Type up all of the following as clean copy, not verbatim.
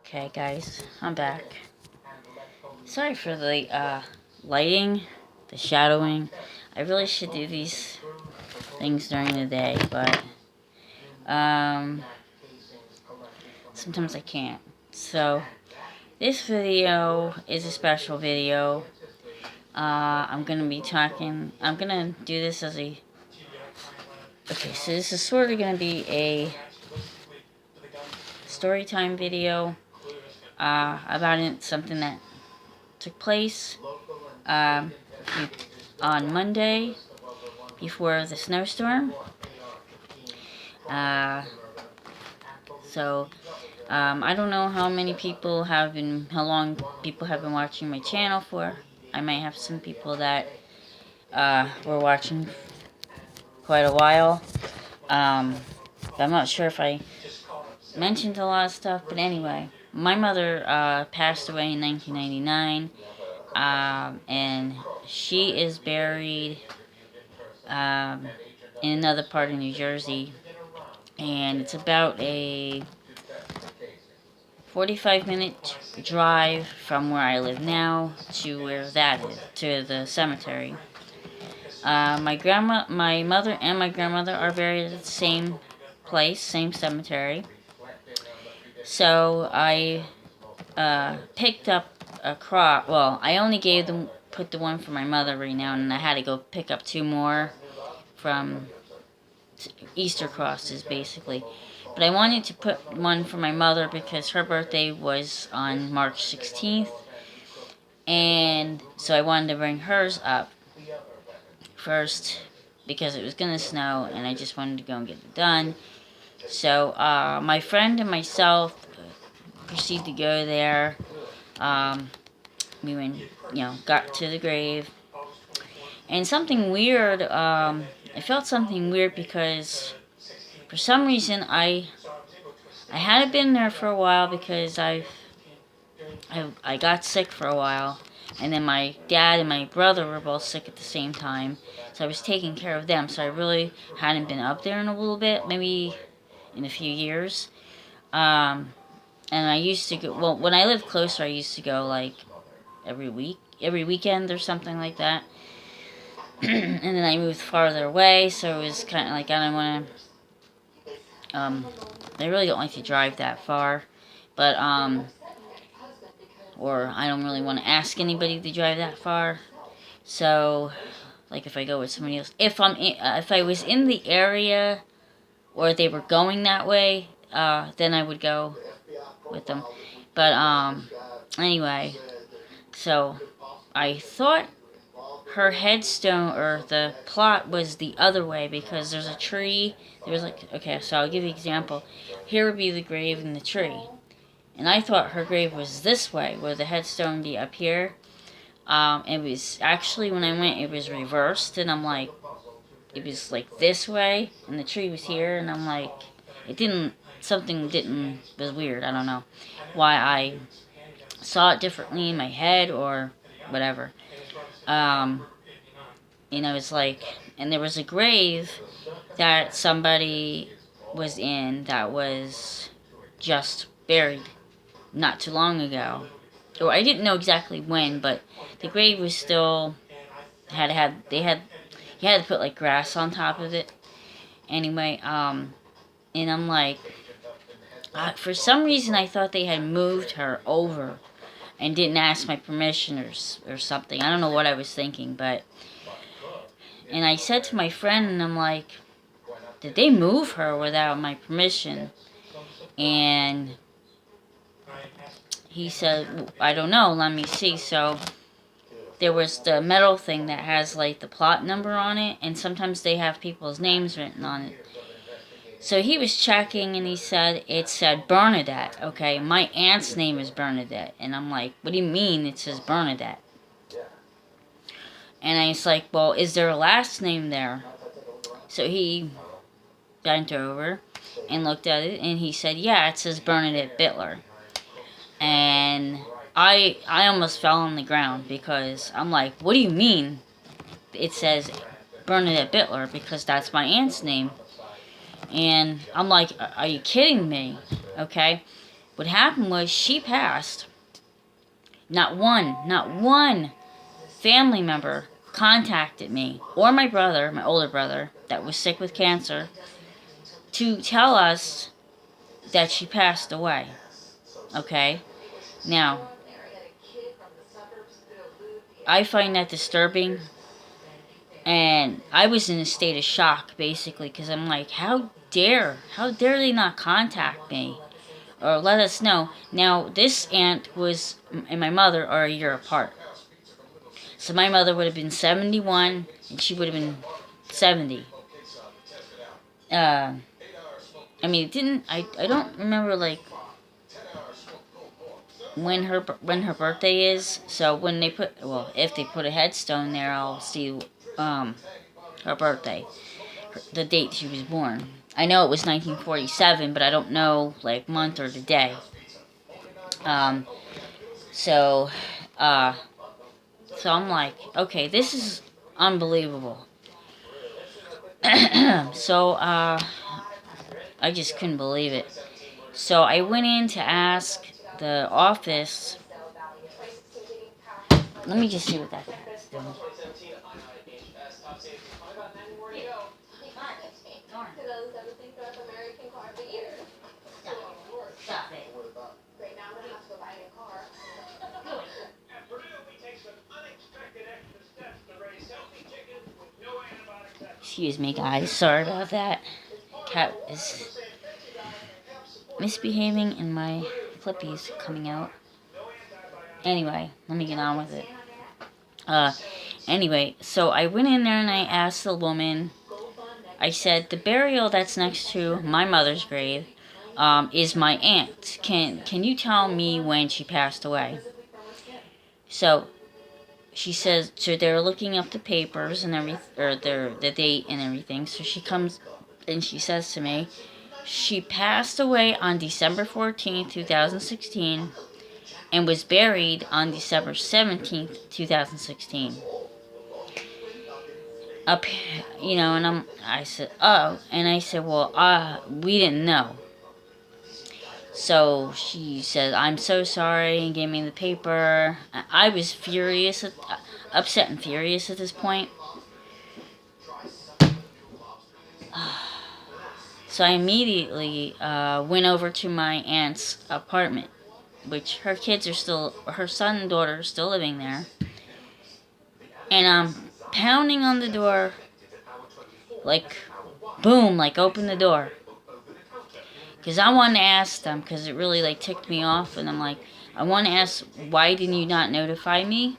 Okay, guys, I'm back. Sorry for the lighting, the shadowing. I really should do these things during the day, but sometimes I can't. So this video is a special video. I'm gonna do this as a. Okay, so this is sort of gonna be a story time video about something that took place on Monday before the snowstorm. I don't know how long people have been watching my channel for. I might have some people that were watching quite a while. I'm not sure if I mentioned a lot of stuff, but anyway, my mother passed away in 1999, and she is buried in another part of New Jersey, and it's about a 45-minute drive from where I live now to where that is, to the cemetery. My mother and my grandmother are buried at the same place, same cemetery. So I picked up a crop. Well, I only put the one for my mother right now, and I had to go pick up two more from Easter crosses, basically. But I wanted to put one for my mother because her birthday was on March 16th, and so I wanted to bring hers up first because it was going to snow, and I just wanted to go and get it done. So my friend and myself proceeded to go there. We went, got to the grave, and something weird. I felt something weird because for some reason I hadn't been there for a while because I got sick for a while, and then my dad and my brother were both sick at the same time, so I was taking care of them. So I really hadn't been up there in a little bit, maybe in a few years. And I used to go. Well, when I lived closer, I used to go like every weekend or something like that. And then I moved farther away, so it was kind of like I don't want to. I really don't like to drive that far, but or I don't really want to ask anybody to drive that far. So, like if I go with somebody else, if I was in the area, or they were going that way, then I would go with them. But anyway, so I thought her headstone or the plot was the other way because there's a tree. There's okay, so I'll give you an example. Here would be the grave and the tree. And I thought her grave was this way, where the headstone would be up here. It was actually, when I went, it was reversed, and I'm like, it was like this way, and the tree was here, and I'm like, something was weird. I don't know why I saw it differently in my head or whatever. It's like, and there was a grave that somebody was in that was just buried not too long ago. Or I didn't know exactly when, but the grave was still you had to put like grass on top of it. Anyway, and I'm like, for some reason I thought they had moved her over and didn't ask my permission or something. I don't know what I was thinking, and I said to my friend, and I'm like, did they move her without my permission? And he said, I don't know, let me see. So there was the metal thing that has like the plot number on it, and sometimes they have people's names written on it. So he was checking, and he said it said Bernadette. Okay, my aunt's name is Bernadette, and I'm like, what do you mean it says Bernadette? And I was like, well, is there a last name there? So he bent over and looked at it, and he said, yeah, it says Bernadette Bitler. And I almost fell on the ground because I'm like, what do you mean it says Bernadette Bitler? Because that's my aunt's name. And I'm like, are you kidding me? Okay. What happened was she passed. Not one family member contacted me or my brother, my older brother, that was sick with cancer, to tell us that she passed away. Okay? Now, I find that disturbing, and I was in a state of shock, basically, because I'm like, how dare they not contact me or let us know. Now, this aunt and my mother are a year apart. So my mother would have been 71, and she would have been 70. I mean, I don't remember, like, when her birthday is. So when they if they put a headstone there, I'll see, her birthday, the date she was born. I know it was 1947, but I don't know, like, month or the day. So I'm like, okay, this is unbelievable. So, I just couldn't believe it. So I went in to ask the office. Let me just see what that is doing. Stop it. Excuse me, guys. Sorry about that. Cat is misbehaving and my flippies coming out. Anyway, let me get on with it. Anyway, so I went in there and I asked the woman, I said, the burial that's next to my mother's grave is my aunt. Can you tell me when she passed away? So she says, so they're looking up the papers and everything, or the date and everything. So she comes and she says to me, she passed away on December 14th, 2016, and was buried on December 17th, 2016. And I said, oh, and I said, well, we didn't know. So she said, I'm so sorry, and gave me the paper. I was upset and furious at this point. So I immediately went over to my aunt's apartment, which her son and daughter are still living there. And I'm pounding on the door, like, boom, like, open the door. Because I wanted to ask them, because it really, like, ticked me off, and I'm like, I want to ask, why didn't you not notify me?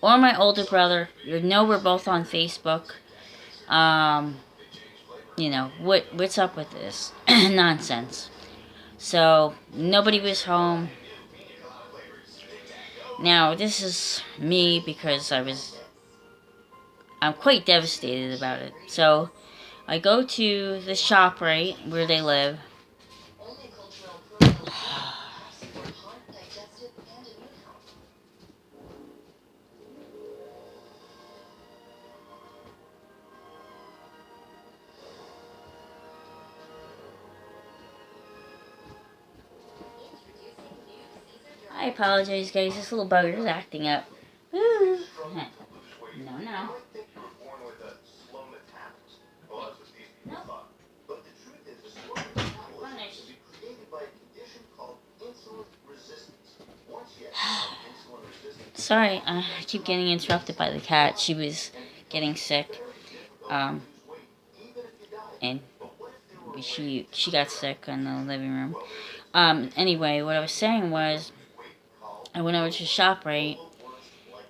Or my older brother. You know we're both on Facebook. What's up with this? Nonsense. So, nobody was home. Now, this is me because I'm quite devastated about it. So, I go to the ShopRite where they live. I apologize, guys. This little bugger's acting up. Woo. No. Sorry, I keep getting interrupted by the cat. She was getting sick. And she got sick in the living room. Anyway, what I was saying was, I went over to ShopRite.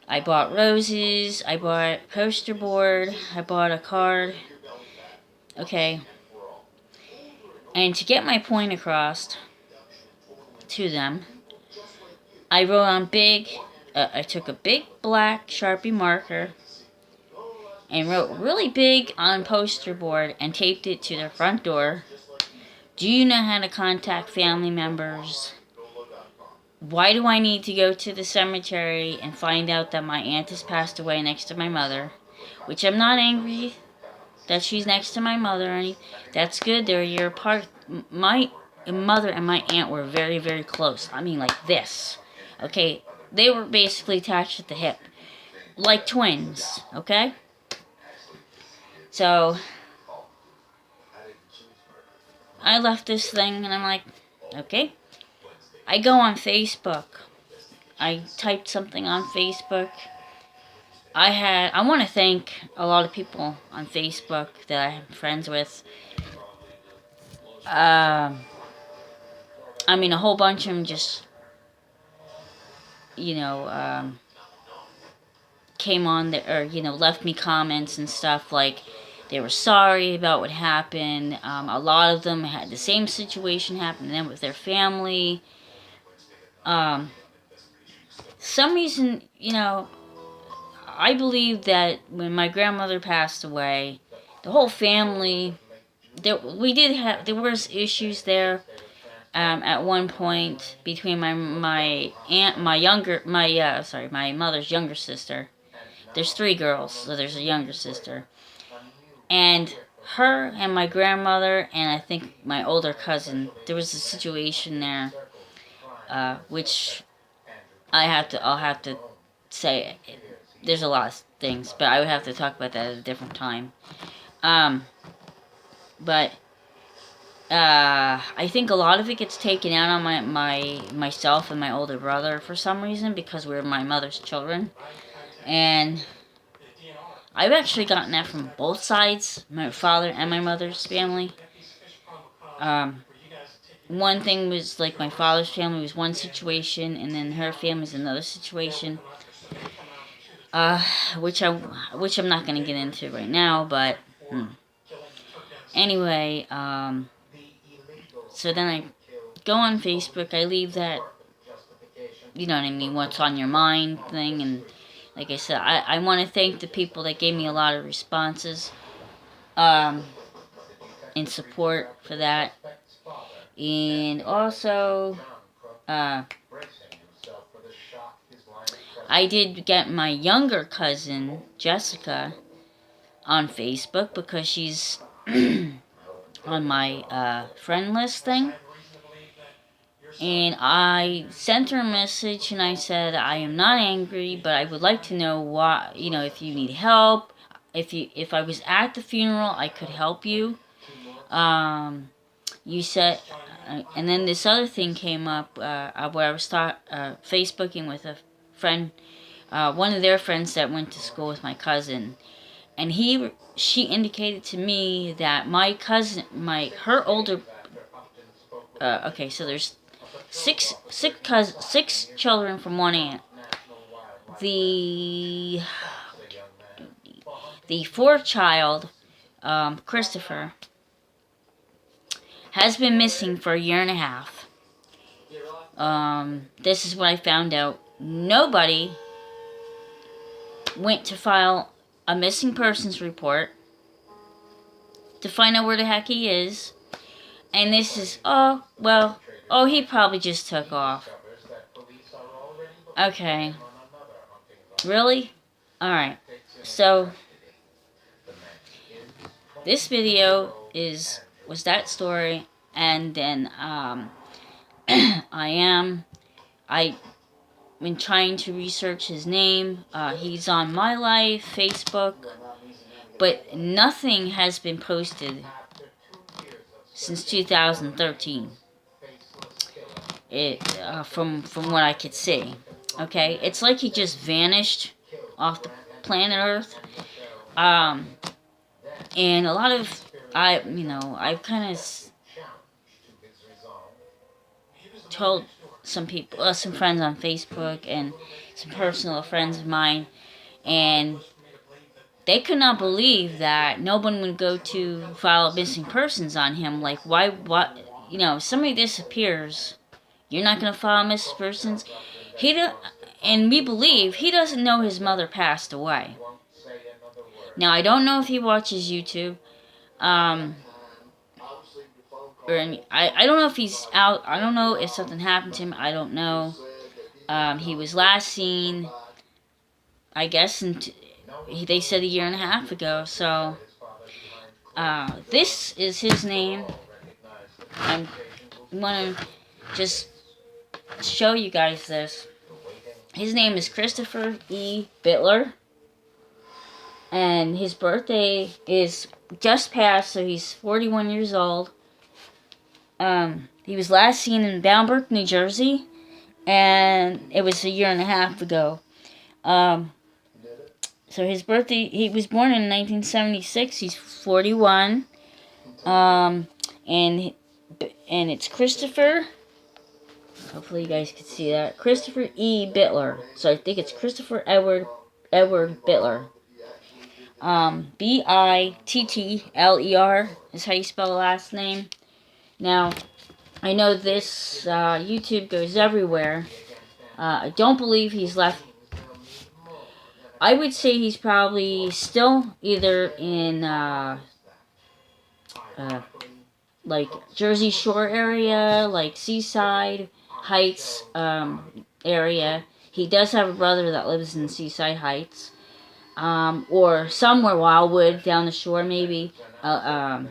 I bought roses. I bought a poster board. I bought a card. Okay. And to get my point across to them, I wrote on I took a big black Sharpie marker and wrote really big on poster board and taped it to their front door. Do you know how to contact family members? Why do I need to go to the cemetery and find out that my aunt has passed away next to my mother? Which I'm not angry that she's next to my mother or anything. That's good, they're a year apart. My mother and my aunt were very, very close. I mean, like this. Okay? They were basically attached at the hip. Like twins. Okay? So, I left this thing and I'm like, okay. I go on Facebook. I typed something on Facebook. I want to thank a lot of people on Facebook that I'm friends with. I mean, a whole bunch of them just, came on there, or, left me comments and stuff like they were sorry about what happened. A lot of them had the same situation happen to them with their family. Some reason, I believe that when my grandmother passed away, the whole family, there was issues there. At one point between my aunt, my mother's younger sister. There's 3 girls, so there's a younger sister, and her and my grandmother and I think my older cousin. There was a situation there, which I'll have to say. There's a lot of things, but I would have to talk about that at a different time. But I think a lot of it gets taken out on myself and my older brother for some reason because we're my mother's children, and I've actually gotten that from both sides, my father and my mother's family. One thing was like my father's family was one situation, and then her family was another situation. Which I'm not gonna get into right now, but anyway, so then I go on Facebook. I leave that, you know what I mean, what's on your mind thing, and like I said, I want to thank the people that gave me a lot of responses, in support for that, and also, I did get my younger cousin, Jessica, on Facebook because she's on my friend list thing. And I sent her a message and I said, I am not angry, but I would like to know why, if you need help. If I was at the funeral, I could help you. You said, and then this other thing came up where I was Facebooking with a friend, one of their friends that went to school with my cousin, and she indicated to me that my cousin, her older, okay, so there's six children from one aunt. The 4th child, Christopher, has been missing for 1.5 years. This is what I found out. Nobody went to file a missing persons report to find out where the heck he is. And this is, he probably just took off. Okay. Really? Alright. So, this video was that story, and then, I've been trying to research his name. He's on My Life, Facebook, but nothing has been posted since 2013. From what I could see. Okay, it's like he just vanished off the planet Earth. And a lot of I've kind of told some people, some friends on Facebook, and some personal friends of mine, and they could not believe that no one would go to file missing persons on him. Like, why, if somebody disappears, you're not going to file missing persons? And we believe he doesn't know his mother passed away. Now, I don't know if he watches YouTube, I don't know if he's out. I don't know if something happened to him. I don't know. He was last seen, I guess, they said 1.5 years ago. So, this is his name. want to just show you guys this. His name is Christopher E. Bittler, and his birthday is just passed, so he's 41 years old. He was last seen in Bamberg, New Jersey, and it was a year and a half ago. So his birthday, he was born in 1976. He's 41. And it's Christopher. Hopefully you guys can see that. Christopher E. Bittler. So I think it's Christopher Edward Bittler. Bittler is how you spell the last name. Now, I know this YouTube goes everywhere. I don't believe he's left. I would say he's probably still either in like Jersey Shore area, like Seaside Heights area. He does have a brother that lives in Seaside Heights, or somewhere Wildwood down the shore maybe. I'm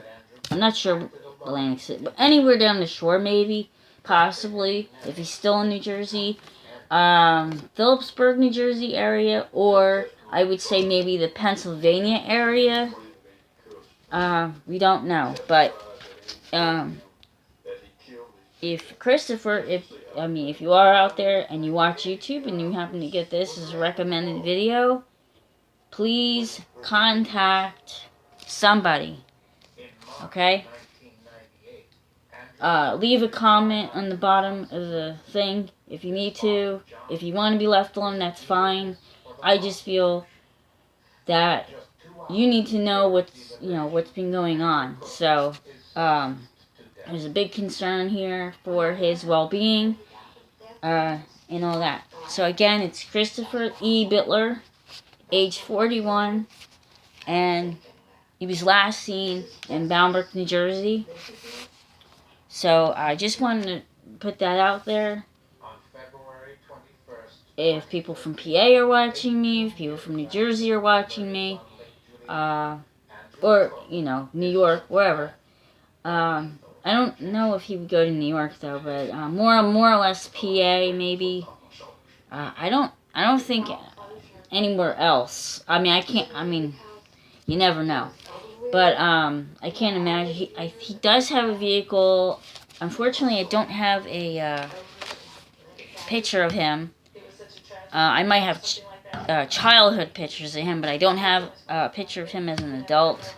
not sure Atlantic City, but anywhere down the shore maybe, possibly, if he's still in New Jersey. Phillipsburg, New Jersey area, or I would say maybe the Pennsylvania area. We don't know, but if Christopher, if you are out there and you watch YouTube and you happen to get this as a recommended video, please contact somebody. Okay? Leave a comment on the bottom of the thing if you need to. If you want to be left alone, that's fine. I just feel that you need to know what's been going on. So, there's a big concern here for his well-being, and all that. So again, it's Christopher E. Bittler, age 41, and he was last seen in Bamberg, New Jersey. So I just wanted to put that out there. If people from PA are watching me, if people from New Jersey are watching me, or, New York, wherever. I don't know if he would go to New York though, but more or less PA maybe. I don't think anywhere else. You never know. But I can't imagine. He does have a vehicle. Unfortunately, I don't have a picture of him. I might have childhood pictures of him, but I don't have a picture of him as an adult.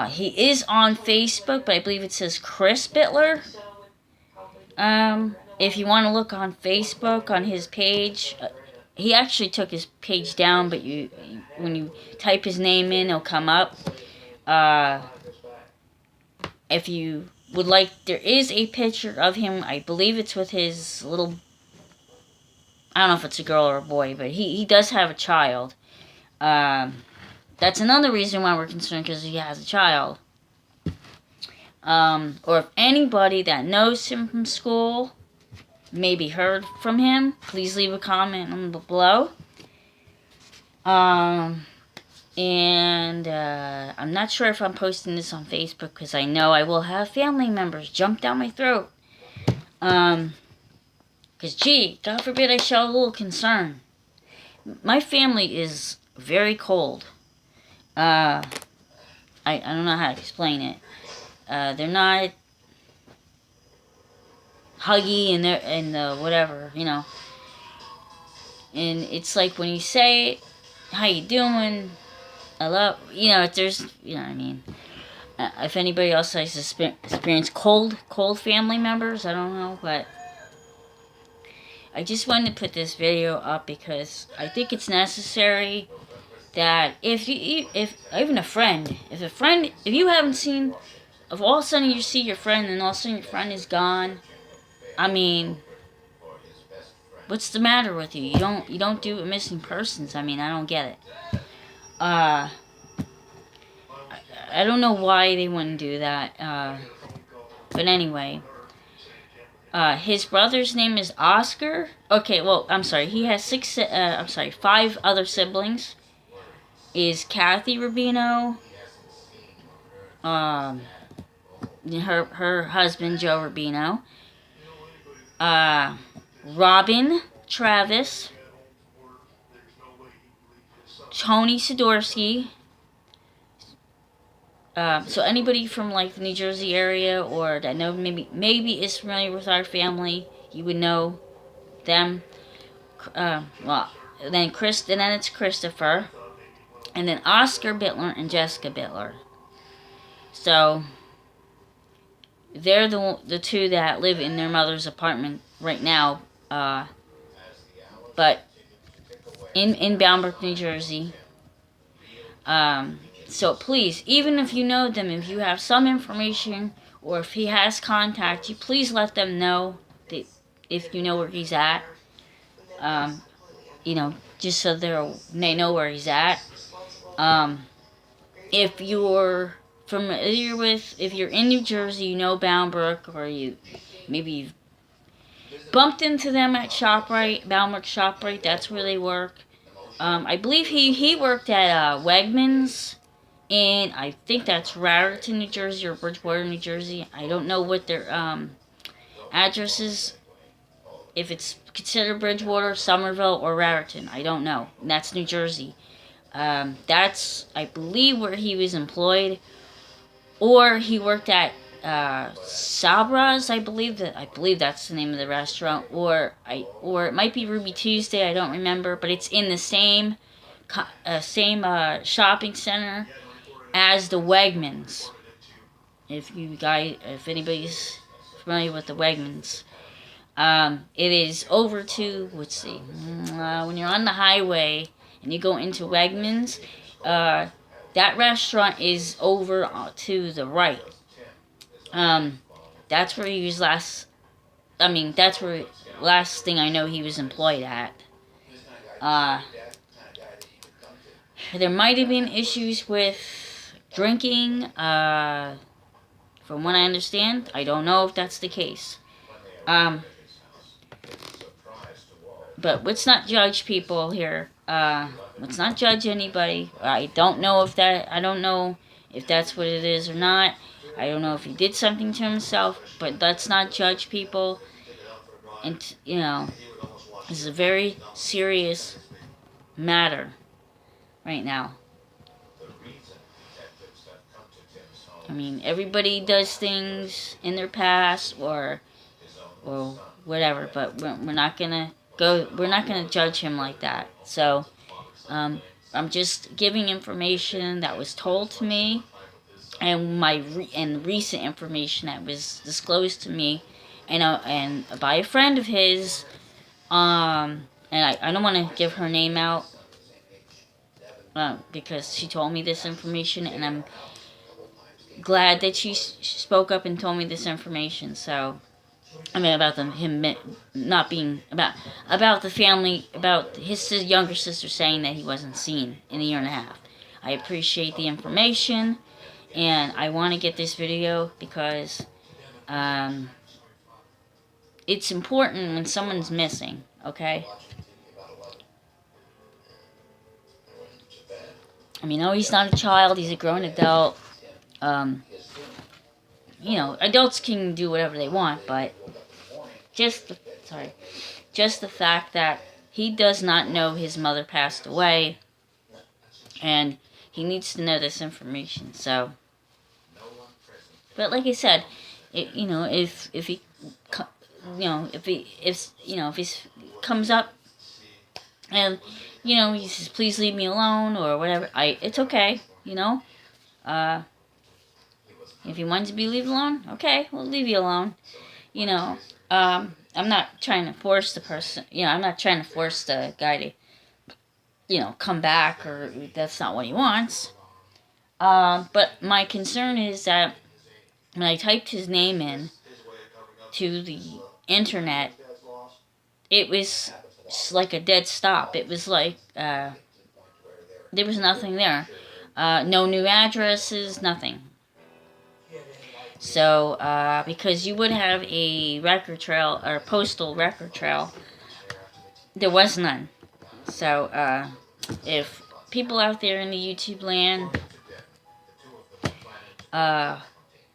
He is on Facebook, but I believe it says Chris Bittler. If you want to look on Facebook, on his page, he actually took his page down, but when you type his name in, it'll come up. If you would like, there is a picture of him. I believe it's with his little, I don't know if it's a girl or a boy, but he does have a child. That's another reason why we're concerned, because he has a child. Or if anybody that knows him from school, maybe heard from him, please leave a comment below. And I'm not sure if I'm posting this on Facebook, because I know I will have family members jump down my throat. Because, gee, God forbid I show a little concern. My family is very cold. I don't know how to explain it. They're not huggy and whatever, And it's like when you say, how you doing? I love, if there's, what I mean. If anybody else has experienced cold family members, I don't know, but I just wanted to put this video up because I think it's necessary that if even a friend, if you haven't seen, if all of a sudden you see your friend and all of a sudden your friend is gone, what's the matter with you? You don't do missing persons. I don't get it. I don't know why they wouldn't do that. But anyway, his brother's name is Oscar. Okay, well, I'm sorry. He has 5 other siblings. Is Kathy Rubino, her husband Joe Rubino, Robin Travis, Tony Sidorsky. So anybody from like the New Jersey area or that know maybe is familiar with our family, you would know them. Well, then it's Christopher, and then Oscar Bittler and Jessica Bittler. So they're the two that live in their mother's apartment right now, but in Boundbrook, New Jersey. So please, even if you know them, if you have some information, or if he has contact you, please let them know that if you know where he's at. Just so they know where he's at. If you're familiar with, if you're in New Jersey, you know Boundbrook, or maybe you've bumped into them at ShopRite, Boundbrook ShopRite, that's where they work. I believe he worked at Wegmans, and I think that's Raritan, New Jersey, or Bridgewater, New Jersey. I don't know what their address is, if it's considered Bridgewater, Somerville, or Raritan. I don't know. And that's New Jersey. That's, I believe, where he was employed. Or he worked at Sabra's, I believe that's the name of the restaurant. Or it might be Ruby Tuesday, I don't remember. But it's in the same shopping center as the Wegmans. If anybody's familiar with the Wegmans. It is over to, let's see, when you're on the highway and you go into Wegmans, that restaurant is over to the right. That's where he was that's where last thing I know he was employed at. There might have been issues with drinking, from what I understand. I don't know if that's the case. But let's not judge people here. Let's not judge anybody. I don't know if that's what it is or not. I don't know if he did something to himself, but let's not judge people. And, this is a very serious matter right now. I mean, everybody does things in their past or whatever, but we're not gonna judge him like that. So, I'm just giving information that was told to me, and recent information that was disclosed to me, and by a friend of his. And I don't want to give her name out, because she told me this information, and I'm glad that she spoke up and told me this information. So, about him not being, about the family, about his younger sister saying that he wasn't seen in a year and a half. I appreciate the information, and I want to get this video because it's important when someone's missing, okay? I mean, no, he's not a child, he's a grown adult. Adults can do whatever they want, but just the fact that he does not know his mother passed away, and he needs to know this information. So, but like I said, if he comes up and he says, please leave me alone or whatever, it's okay. If he wants to be left alone, okay, we'll leave you alone. I'm not trying to force the person, I'm not trying to force the guy to, come back, or that's not what he wants. But my concern is that when I typed his name in to the internet, it was just like a dead stop. It was like, there was nothing there. No new addresses, nothing. So, because you would have a record trail, or postal record trail, there was none. So, if people out there in the YouTube land,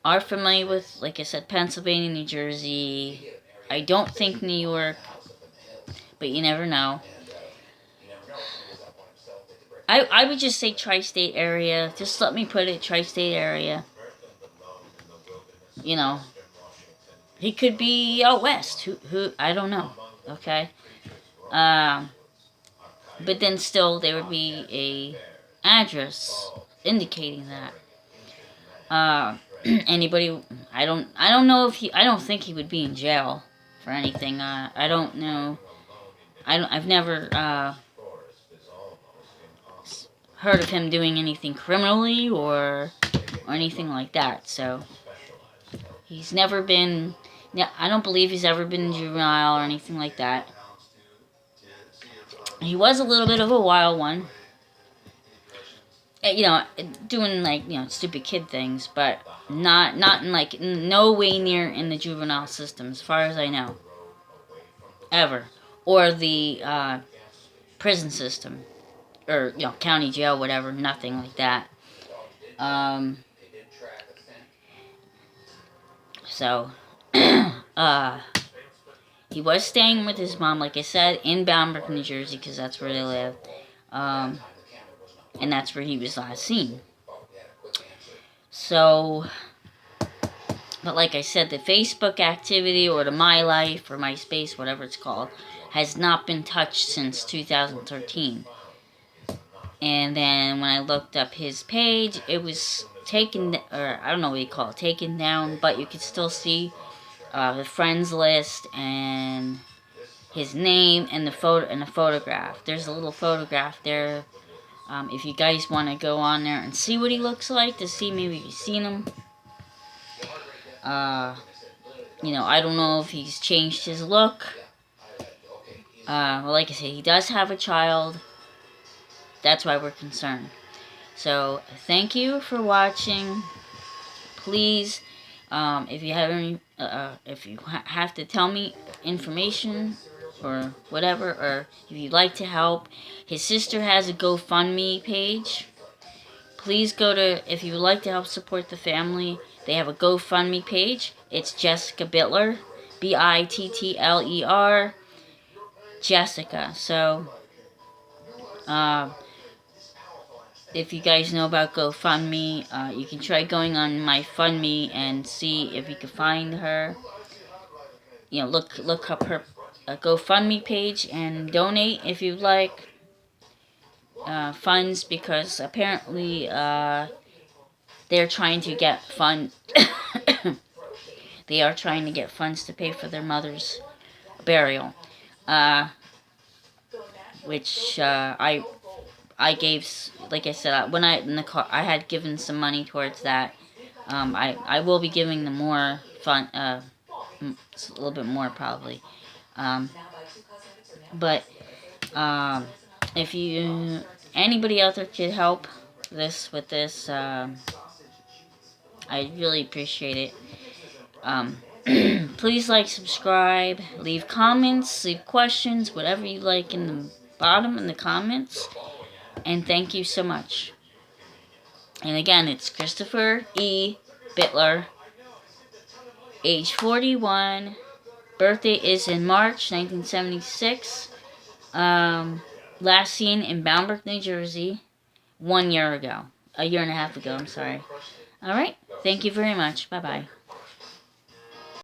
are familiar with, like I said, Pennsylvania, New Jersey. I don't think New York, but you never know. I would just say tri-state area. Just let me put it, tri-state area. You know, he could be out west. Who I don't know. Okay. Um, but then still there would be a address indicating that. Anybody? I don't know if he. I don't think he would be in jail for anything. I don't know. I've never heard of him doing anything criminally or anything like that. So he's never been. Yeah, I don't believe he's ever been in juvenile or anything like that. He was a little bit of a wild one. You know, doing like, you know, stupid kid things, but not in like no way near in the juvenile system, as far as I know, ever, or the prison system, or you know, county jail, whatever. Nothing like that. So, he was staying with his mom, like I said, in Bamberg, New Jersey, because that's where they live, and that's where he was last seen. So, but like I said, the Facebook activity or the My Life or MySpace, whatever it's called, has not been touched since 2013. And then when I looked up his page, it was taken, or I don't know what you call it, taken down, but you could still see the friends list and his name and the photo and the photograph. There's a little photograph there. If you guys want to go on there and see what he looks like, to see maybe you've seen him. You know, I don't know if he's changed his look. Well, like I said, he does have a child. That's why we're concerned. So, thank you for watching. Please, if you have any, if you have to tell me information or whatever, or if you'd like to help, his sister has a GoFundMe page. Please go to, if you would like to help support the family, they have a GoFundMe page. It's Jessica Bittler, Bittler, Jessica. So, if you guys know about GoFundMe, you can try going on MyFundMe and see if you can find her. You know, look up her GoFundMe page and donate if you'd like funds, because apparently they're trying to get they are trying to get funds to pay for their mother's burial, which I gave, like I said, when I in the car, I had given some money towards that. I will be giving them more fun, a little bit more probably. But if you anybody out there could help with this, I really appreciate it. Please like, subscribe, leave comments, leave questions, whatever you like in the bottom in the comments. And thank you so much. And again, it's Christopher E. Bittler, age 41. Birthday is in March 1976. Last seen in Bamberg, New Jersey, 1 year ago. A year and a half ago, I'm sorry. Alright, thank you very much. Bye-bye.